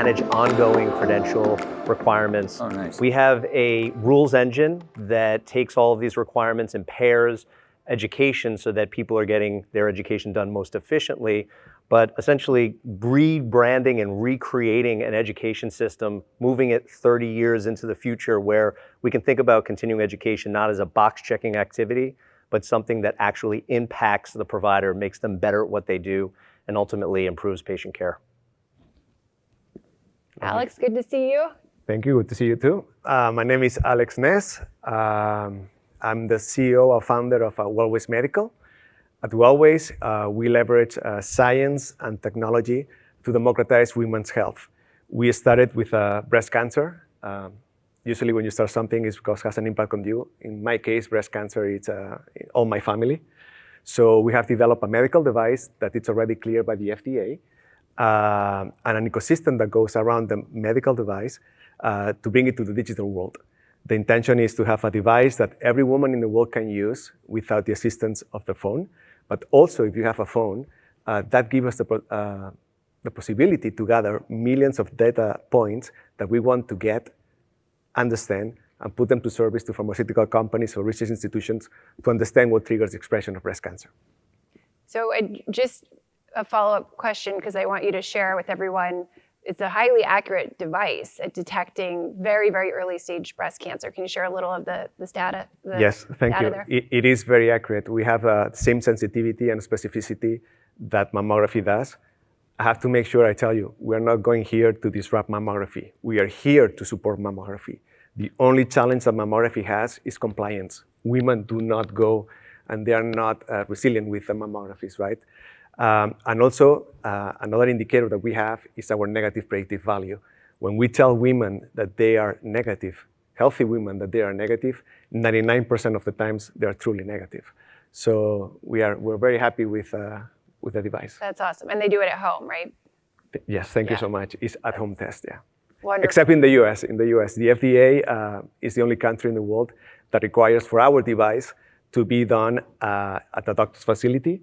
manage ongoing credential requirements. Oh, nice. We have a rules engine that takes all of these requirements and pairs education so that people are getting their education done most efficiently, but essentially rebranding and recreating an education system, moving it 30 years into the future where we can think about continuing education not as a box-checking activity, but something that actually impacts the provider, makes them better at what they do, and ultimately improves patient care. Alex, good to see you. Thank you. Good to see you too. My name is Alex Ness. I'm the CEO or founder of Welwaze Medical. At Welwaze, we leverage science and technology to democratize women's health. We started with breast cancer. Usually when you start something, it's because it has an impact on you. In my case, breast cancer, it's all my family. So we have developed a medical device that it's already cleared by the FDA, and an ecosystem that goes around the medical device to bring it to the digital world. The intention is to have a device that every woman in the world can use without the assistance of the phone. But also, if you have a phone, that gives us the possibility to gather millions of data points that we want to get, understand, and put them to service to pharmaceutical companies or research institutions to understand what triggers the expression of breast cancer. So just a follow-up question, because I want you to share with everyone. It's a highly accurate device at detecting very, very early stage breast cancer. Can you share a little of the data? Yes, thank you. It is very accurate. We have the same sensitivity and specificity that mammography does. I have to make sure I tell you, we're not going here to disrupt mammography. We are here to support mammography. The only challenge that mammography has is compliance. Women do not go, and they are not resilient with the mammographies, right? And also, another indicator that we have is our negative predictive value. When we tell women that they are negative, healthy women that they are negative, 99% of the times they are truly negative. So we're very happy with the device. That's awesome. And they do it at home, right? Yes, thank you so much. It's at-home test, yeah. Wonderful. Except in the US. In the US, the FDA is the only country in the world that requires for our device to be done at a doctor's facility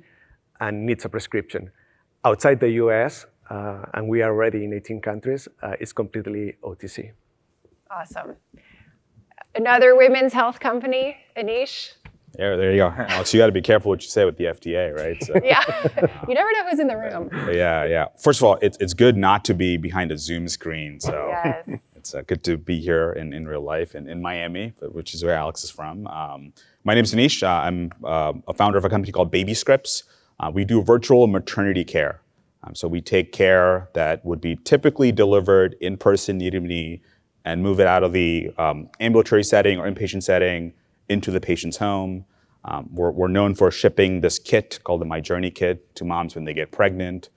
and needs a prescription. Outside the US, and we are already in 18 countries, it's completely OTC. Awesome. Another women's health company, Anish? Yeah, there you go. Alex, you got to be careful what you say with the FDA, right? So, yeah, you never know who's in the room. Yeah. First of all, it's good not to be behind a Zoom screen. So yes. It's good to be here in real life in Miami, which is where Alex is from. My name is Anish. I'm a founder of a company called Babyscripts. We do virtual maternity care. So we take care that would be typically delivered in person, knee to knee, and move it out of the ambulatory setting or inpatient setting into the patient's home. We're known for shipping this kit called the My Journey kit to moms when they get pregnant.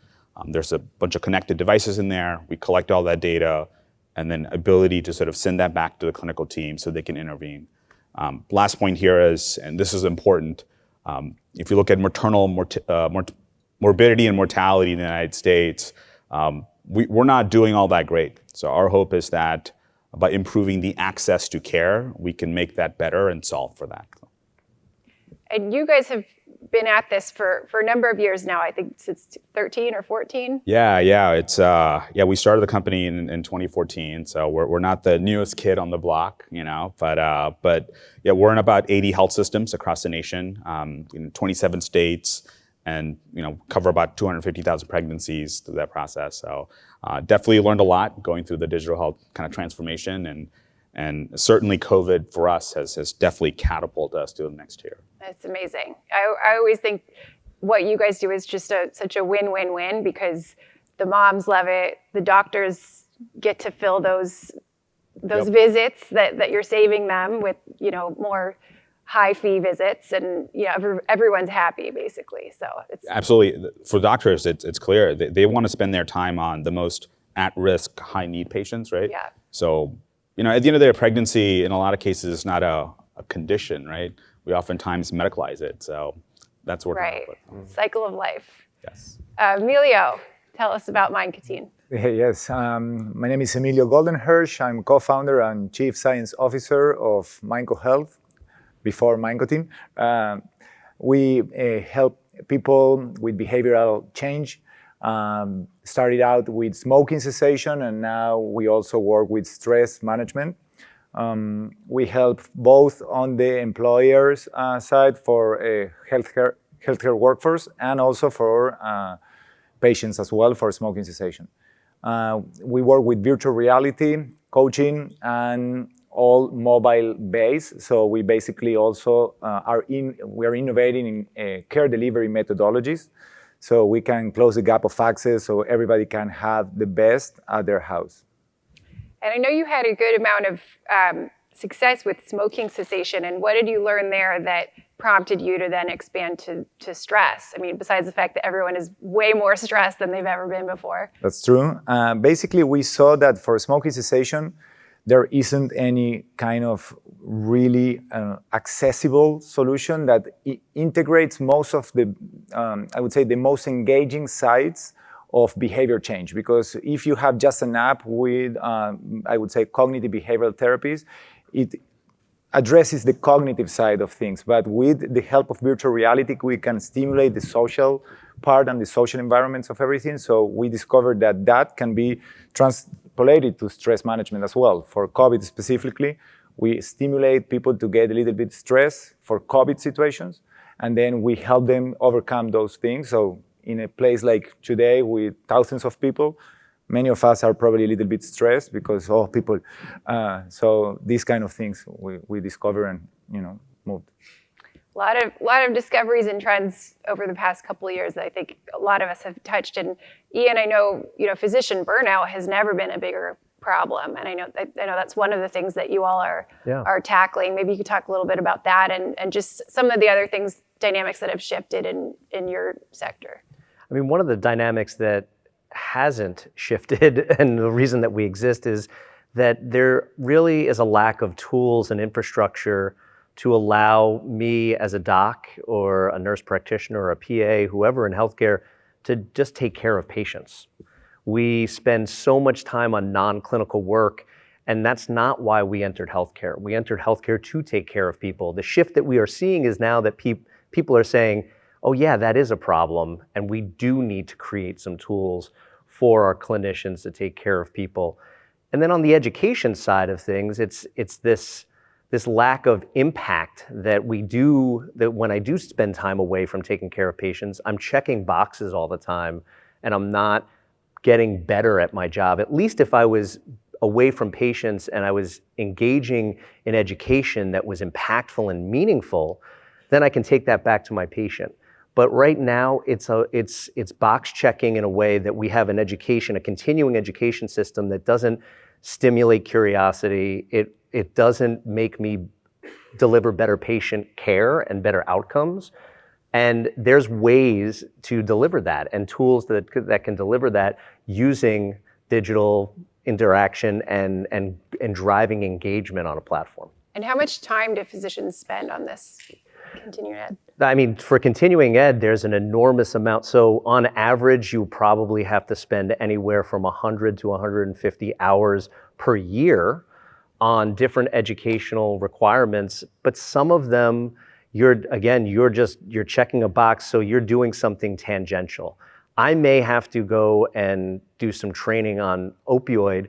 There's a bunch of connected devices in there. We collect all that data and then ability to sort of send that back to the clinical team so they can intervene. Last point here is, and this is important, if you look at maternal morbidity and mortality in the United States, we're not doing all that great. So our hope is that by improving the access to care, we can make that better and solve for that. And you guys have been at this for a number of years now. I think since 13 or 14. Yeah. It's we started the company in 2014. So we're not the newest kid on the block, but yeah, we're in about 80 health systems across the nation, in 27 states, and cover about 250,000 pregnancies through that process. So definitely learned a lot going through the digital health kind of transformation, and certainly COVID for us has definitely catapulted us to the next tier. That's amazing. I always think what you guys do is just such a win-win-win, because the moms love it, the doctors get to fill those visits that you're saving them with more high fee visits, and everyone's happy basically. So it's absolutely, for doctors it's clear they want to spend their time on the most at-risk, high need patients, right? Yeah. So at the end of the day, pregnancy in a lot of cases is not a condition, right? We oftentimes medicalize it, so that's working right. With. Cycle of life. Yes. Emilio, tell us about MindCo. Yes, my name is Emilio Goldenhirsch. I'm co-founder and chief science officer of MindCo Health, before MindCo. We help people with behavioral change Started out with smoking cessation, and now we also work with stress management. We help both on the employer's side for a healthcare workforce and also for patients as well for smoking cessation. We work with virtual reality, coaching, and all mobile-based. So we basically also we are innovating in care delivery methodologies, so we can close the gap of access so everybody can have the best at their house. And I know you had a good amount of success with smoking cessation. And what did you learn there that prompted you to then expand to stress? I mean, besides the fact that everyone is way more stressed than they've ever been before. That's true. Basically, we saw that for smoking cessation, there isn't any kind of really accessible solution that integrates most of the, I would say, the most engaging sides of behavior change. Because if you have just an app with, I would say, cognitive behavioral therapies, it addresses the cognitive side of things. But with the help of virtual reality, we can stimulate the social part and the social environments of everything. So we discovered that that can be transpolated to stress management as well. For COVID specifically, we stimulate people to get a little bit stressed for COVID situations, and then we help them overcome those things. So in a place like today with thousands of people, many of us are probably a little bit stressed because people. So these kind of things we discover and moved. A lot of discoveries and trends over the past couple of years that I think a lot of us have touched. And Ian, I know physician burnout has never been a bigger problem, and I know that's one of the things that you all are tackling. Maybe you could talk a little bit about that and just some of the other dynamics that have shifted in your sector. I mean, one of the dynamics that hasn't shifted, and the reason that we exist, is that there really is a lack of tools and infrastructure to allow me as a doc or a nurse practitioner or a PA, whoever in healthcare, to just take care of patients. We spend so much time on non-clinical work, and that's not why we entered healthcare. We entered healthcare to take care of people. The shift that we are seeing is now that people are saying, oh yeah, that is a problem, and we do need to create some tools for our clinicians to take care of people. And then on the education side of things, it's this lack of impact that when I do spend time away from taking care of patients, I'm checking boxes all the time, and I'm not getting better at my job. At least if I was away from patients and I was engaging in education that was impactful and meaningful, then I can take that back to my patient. But right now, it's box checking in a way that we have a continuing education system that doesn't stimulate curiosity. It doesn't make me deliver better patient care and better outcomes. And there's ways to deliver that and tools that can deliver that using digital interaction and driving engagement on a platform. And how much time do physicians spend on this continuing ed? I mean, for continuing ed, there's an enormous amount. So on average, you probably have to spend anywhere from 100 to 150 hours per year on different educational requirements. But some of them, you're checking a box, so you're doing something tangential. I may have to go and do some training on opioid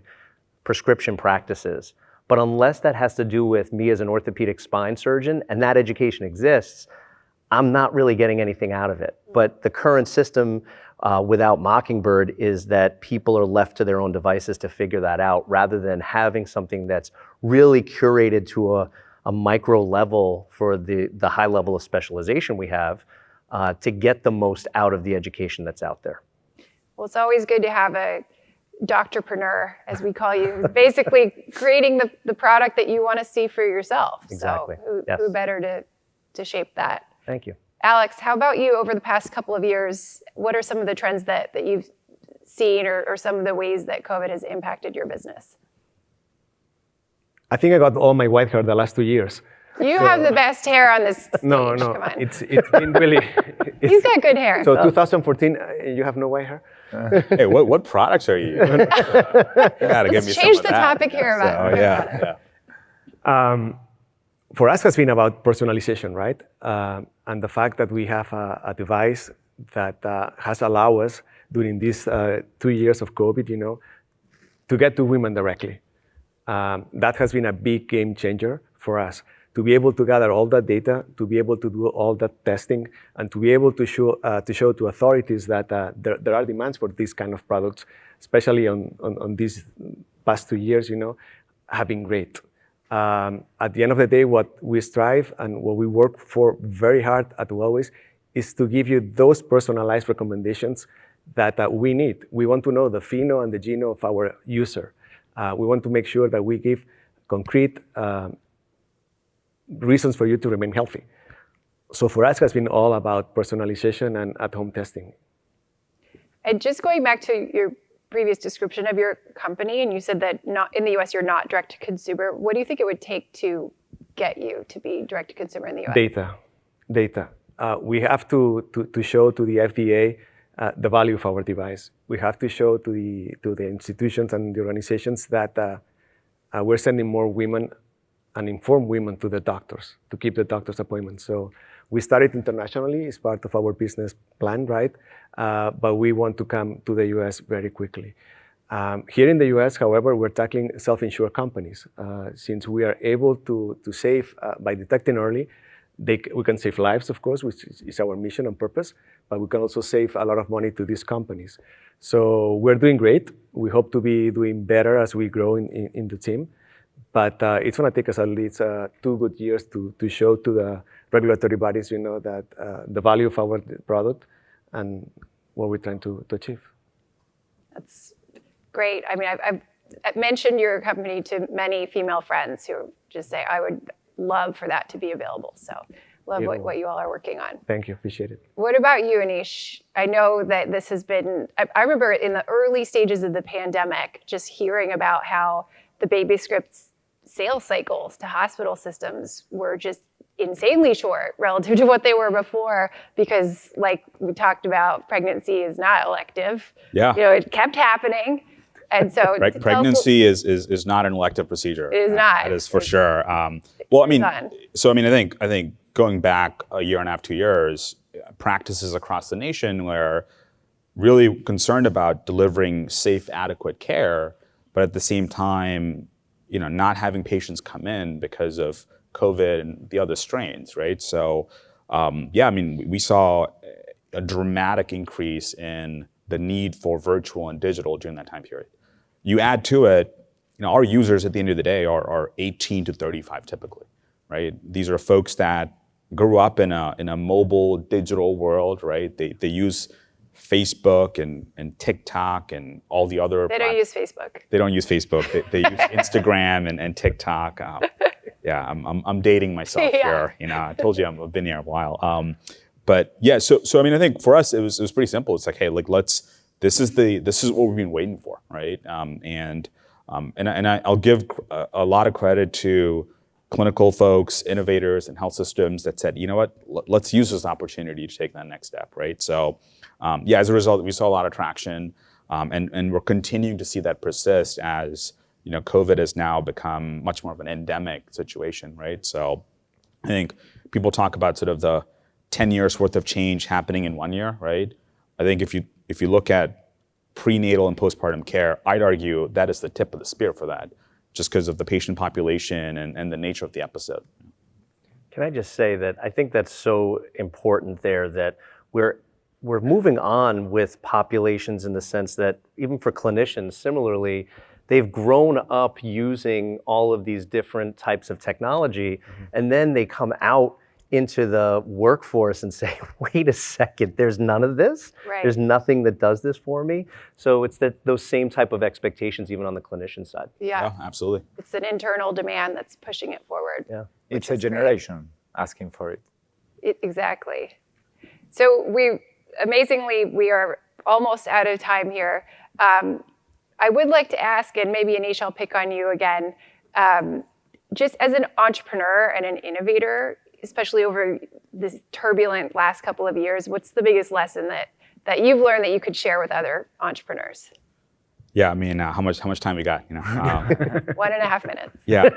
prescription practices. But unless that has to do with me as an orthopedic spine surgeon, and that education exists, I'm not really getting anything out of it. But the current system without Mocingbird is that people are left to their own devices to figure that out, rather than having something that's really curated to a micro level for the high level of specialization we have to get the most out of the education that's out there. Well, it's always good to have a doctorpreneur, as we call you, basically creating the product that you want to see for yourself. Exactly. So Yes. who better to shape that? Thank you. Alex, how about you over the past couple of years? What are some of the trends that you've seen or some of the ways that COVID has impacted your business? I think I got all my white hair the last 2 years. You have the best hair on this stage. No, Come on. it's been really. He's got good hair. So 2014, you have no white hair? Hey, what products are you using? You gotta give me some Change of the that. topic here about. So, yeah. For us, has been about personalization, right? And the fact that we have a device that has allowed us during these 2 years of COVID, to get to women directly. That has been a big game changer for us, to be able to gather all that data, to be able to do all that testing, and to be able to show to authorities that there are demands for these kind of products, especially on these past 2 years, have been great. At the end of the day, what we strive and what we work for very hard at Welwaze is to give you those personalized recommendations that we need. We want to know the pheno and the geno of our user. We want to make sure that we give concrete reasons for you to remain healthy. So for us, it has been all about personalization and at-home testing. And just going back to your previous description of your company, and you said that in the US, you're not direct to consumer. What do you think it would take to get you to be direct to consumer in the US? Data. We have to show to the FDA the value of our device. We have to show to the institutions and the organizations that we're sending more women and informed women to the doctors, to keep the doctor's appointments. So we started internationally as part of our business plan, right? But we want to come to the US very quickly. Here in the US, however, we're tackling self-insured companies. Since we are able to save by detecting early, we can save lives, of course, which is our mission and purpose, but we can also save a lot of money to these companies. So we're doing great. We hope to be doing better as we grow in the team. But it's going to take us at least 2 good years to show to the regulatory bodies, that the value of our product and what we're trying to achieve. That's great. I mean, I've mentioned your company to many female friends who just say, I would love for that to be available. So love what you all are working on. Thank you. Appreciate it. What about you, Anish? I know that this has been, I remember in the early stages of the pandemic, just hearing about how the Babyscripts sales cycles to hospital systems were just insanely short relative to what they were before, because like we talked about, pregnancy is not elective. Yeah. It kept happening. And so pregnancy is not an elective procedure. It is not. That is for sure. Well, I mean, I think going back a year and a half, 2 years, practices across the nation were really concerned about delivering safe, adequate care, but at the same time, not having patients come in because of COVID and the other strains, right? So, we saw a dramatic increase in the need for virtual and digital during that time period. You add to it, our users at the end of the day are 18 to 35 typically, right? These are folks that grew up in a mobile digital world, right? They use Facebook and TikTok and all the other. They don't use Facebook. They don't use Facebook. They use Instagram and TikTok. I'm dating myself here. I told you I've been here a while. But yeah, so I think for us it was pretty simple. It's like, hey, this is what we've been waiting for, right? And I'll give a lot of credit to clinical folks, innovators, and health systems that said, you know what, let's use this opportunity to take that next step, right? So as a result, we saw a lot of traction, and we're continuing to see that persist as COVID has now become much more of an endemic situation, right? So I think people talk about sort of the 10 years worth of change happening in 1 year, right? I think if you look at prenatal and postpartum care, I'd argue that is the tip of the spear for that, just because of the patient population and the nature of the episode. Can I just say that I think that's so important there, that we're moving on with populations in the sense that even for clinicians, similarly, they've grown up using all of these different types of technology, and then they come out into the workforce and say, wait a second, there's none of this? Right. There's nothing that does this for me? So it's those same type of expectations even on the clinician side. Yeah, absolutely. It's an internal demand that's pushing it forward. Yeah, it's a generation asking for it. Exactly. So amazingly, we are almost out of time here. I would like to ask, and maybe Anish, I'll pick on you again, just as an entrepreneur and an innovator, especially over this turbulent last couple of years, what's the biggest lesson that you've learned that you could share with other entrepreneurs? Yeah, how much time we got? 1.5 minutes. Yeah.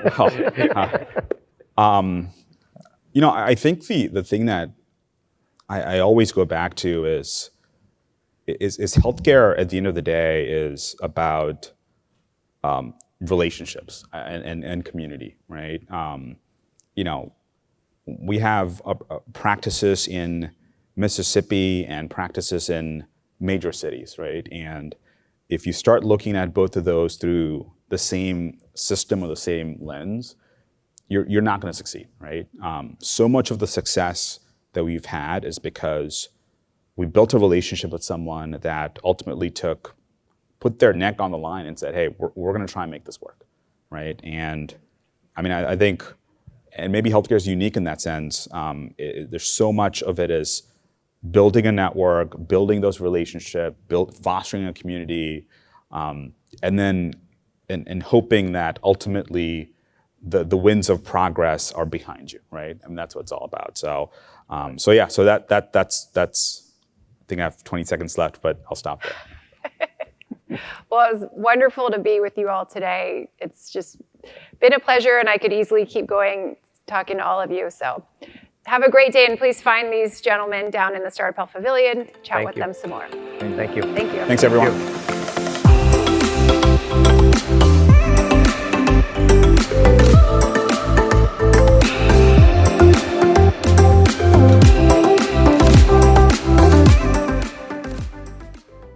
Well, I think the thing that I always go back to is healthcare at the end of the day is about relationships and community, right? We have practices in Mississippi and practices in major cities, right? And if you start looking at both of those through the same system or the same lens, you're not going to succeed, right? So much of the success that we've had is because we built a relationship with someone that ultimately put their neck on the line and said, hey, we're going to try and make this work, right? And I mean, I think, and maybe healthcare is unique in that sense, there's so much of it is building a network, building those relationships, fostering a community, and then and hoping that ultimately the winds of progress are behind you, right? I mean, that's what it's all about. So, that's. I think I have 20 seconds left, but I'll stop there. Well, it was wonderful to be with you all today. It's just been a pleasure, and I could easily keep going talking to all of you. So have a great day, and please find these gentlemen down in the StartUpHealth Pavilion. Chat with them some more. Thank you. Thank you. Thanks, everyone. Thank you.